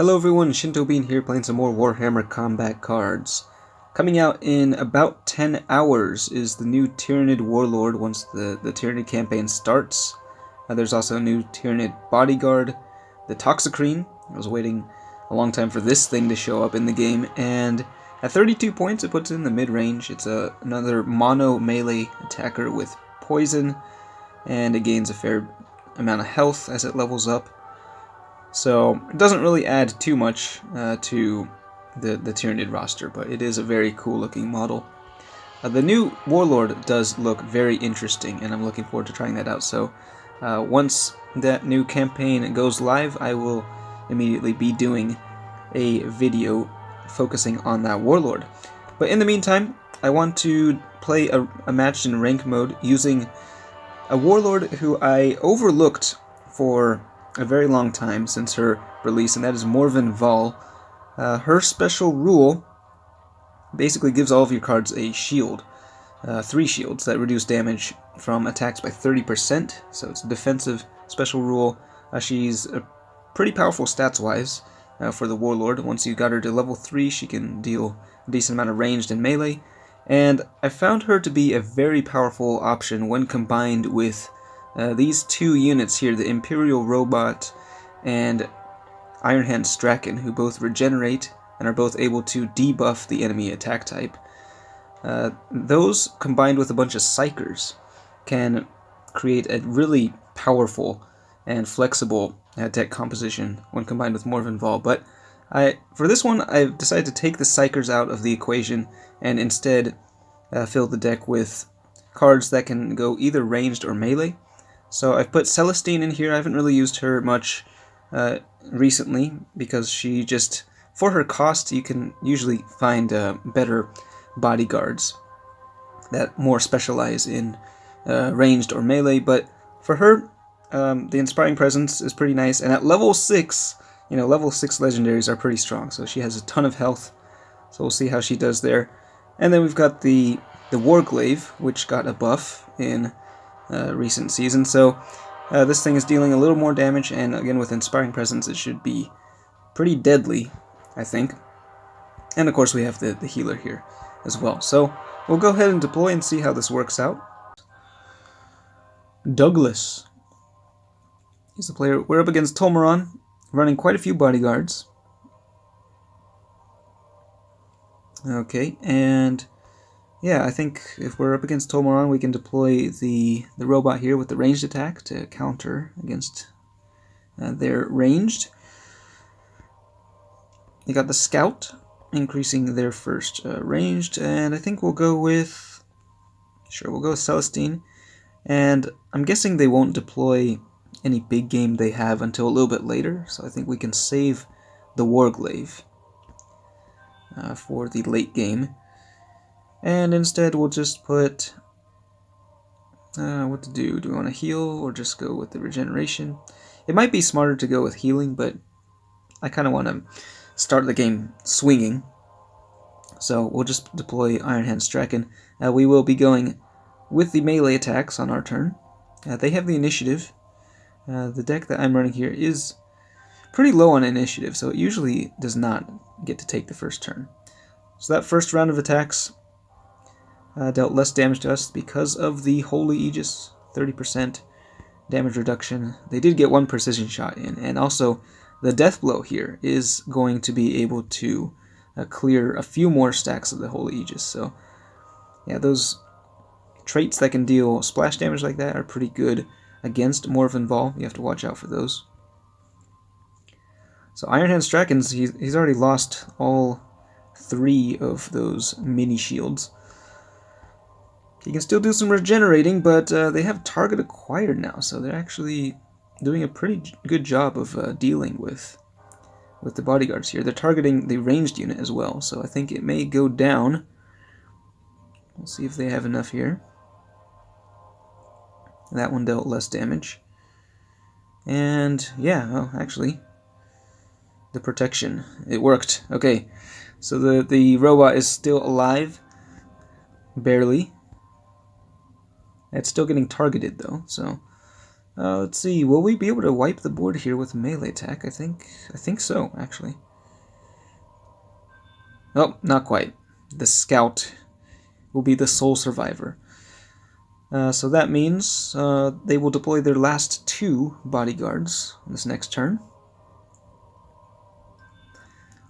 Hello everyone, Shinto Bean here playing some more Warhammer combat cards. Coming out in about 10 hours is the new Tyrannid Warlord once the Tyrannid campaign starts. There's also a new Tyrannid Bodyguard, the Toxicrene. I was waiting a long time for this thing to show up in the game, and at 32 points it puts it in the mid-range. It's another mono melee attacker with poison, and it gains a fair amount of health as it levels up. So it doesn't really add too much to the Tyrannid roster, but it is a very cool looking model. The new Warlord does look very interesting, and I'm looking forward to trying that out. So once that new campaign goes live, I will immediately be doing a video focusing on that Warlord. But in the meantime, I want to play a match in rank mode using a Warlord who I overlooked for a very long time since her release, and that is Morven Val. Her special rule basically gives all of your cards a shield, 3 shields that reduce damage from attacks by 30%, so it's a defensive special rule. She's pretty powerful stats-wise for the Warlord. Once you got her to level 3, she can deal a decent amount of ranged and melee, and I found her to be a very powerful option when combined with these two units here, the Imperial Robot and Ironhand Strachan, who both regenerate and are both able to debuff the enemy attack type. Those, combined with a bunch of Psychers, can create a really powerful and flexible deck composition when combined with Morven Val. But for this one, I've decided to take the Psychers out of the equation and instead fill the deck with cards that can go either ranged or melee. So I've put Celestine in here. I haven't really used her much recently because she just, for her cost, you can usually find better bodyguards that more specialize in ranged or melee. But for her, the Inspiring Presence is pretty nice. And at level 6, level 6 legendaries are pretty strong. So she has a ton of health. So we'll see how she does there. And then we've got the Warglaive, which got a buff in recent season, so this thing is dealing a little more damage, and again with Inspiring Presence it should be pretty deadly, I think. And of course we have the healer here as well. So we'll go ahead and deploy and see how this works out. Douglas is the player. We're up against Tolmaron, running quite a few bodyguards. Okay, and yeah, I think if we're up against Tolmaron, we can deploy the robot here with the ranged attack to counter against their ranged. You got the Scout, increasing their first ranged, and I think we'll go with Celestine. And I'm guessing they won't deploy any big game they have until a little bit later, so I think we can save the Warglaive for the late game. And instead we'll just put, what to do? Do we want to heal or just go with the regeneration? It might be smarter to go with healing, but I kind of want to start the game swinging. So we'll just deploy Ironhand Strachan. We will be going with the melee attacks on our turn. They have the initiative. The deck that I'm running here is pretty low on initiative, so it usually does not get to take the first turn. So that first round of attacks dealt less damage to us because of the Holy Aegis, 30% damage reduction. They did get one precision shot in, and also the Death Blow here is going to be able to clear a few more stacks of the Holy Aegis. So yeah, those traits that can deal splash damage like that are pretty good against Morven Val. You have to watch out for those. So Ironhand Strachan's, he's already lost all 3 of those mini shields. He can still do some regenerating, but they have target acquired now, so they're actually doing a pretty good job of dealing with the bodyguards here. They're targeting the ranged unit as well, so I think it may go down. We'll see if they have enough here. That one dealt less damage. And yeah, well, actually, the protection, it worked. Okay, so the robot is still alive, barely. It's still getting targeted though, so Let's see, will we be able to wipe the board here with melee attack? I think so, actually. Oh, not quite. The scout will be the sole survivor. So that means they will deploy their last 2 bodyguards on this next turn.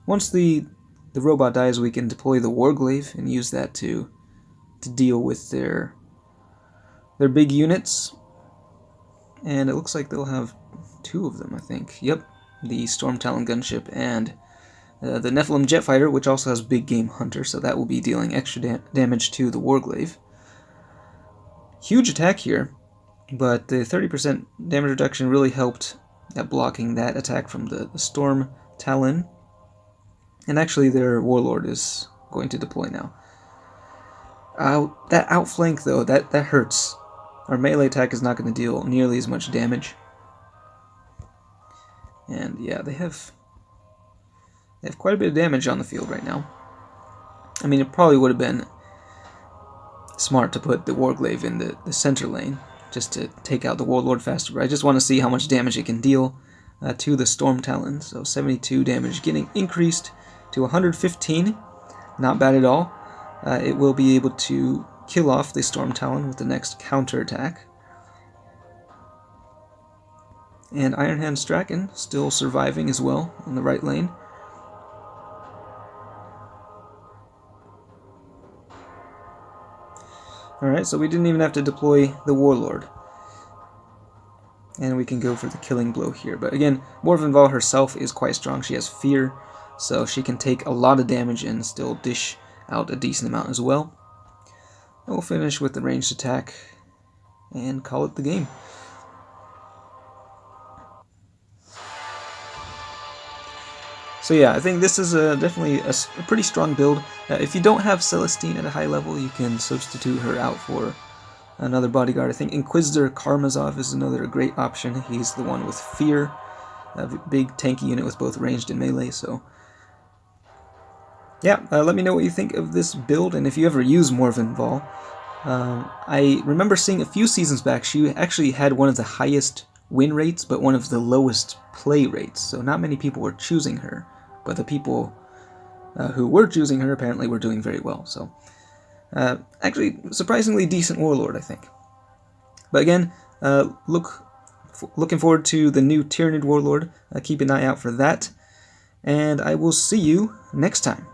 Once the robot dies, we can deploy the Warglaive and use that to deal with their big units. And it looks like they'll have 2 of them, I think. Yep, the Storm Talon gunship and the Nephilim jet fighter, which also has Big Game Hunter, so that will be dealing extra damage to the Warglaive. Huge attack here, but the 30% damage reduction really helped at blocking that attack from the Storm Talon. And actually their Warlord is going to deploy now. That outflank though, that hurts. Our melee attack is not going to deal nearly as much damage. And yeah, they have quite a bit of damage on the field right now. I mean, it probably would have been smart to put the Warglaive in the center lane, just to take out the Warlord faster, but I just want to see how much damage it can deal to the Storm Talon. So 72 damage getting increased to 115, not bad at all. It will be able to kill off the Storm Talon with the next counterattack. And Ironhand Strachan still surviving as well on the right lane. Alright, so we didn't even have to deploy the Warlord. And we can go for the killing blow here. But again, Morvenval herself is quite strong. She has fear, so she can take a lot of damage and still dish out a decent amount as well. And we'll finish with the ranged attack and call it the game. So yeah, I think this is definitely a pretty strong build. If you don't have Celestine at a high level, you can substitute her out for another bodyguard. I think Inquisitor Karmazov is another great option. He's the one with fear, a big tanky unit with both ranged and melee. So yeah, let me know what you think of this build, and if you ever use Morvenval. I remember seeing a few seasons back, she actually had one of the highest win rates, but one of the lowest play rates. So not many people were choosing her, but the people who were choosing her apparently were doing very well. So actually, surprisingly decent Warlord, I think. But again, looking forward to the new Tyranid Warlord. Keep an eye out for that, and I will see you next time.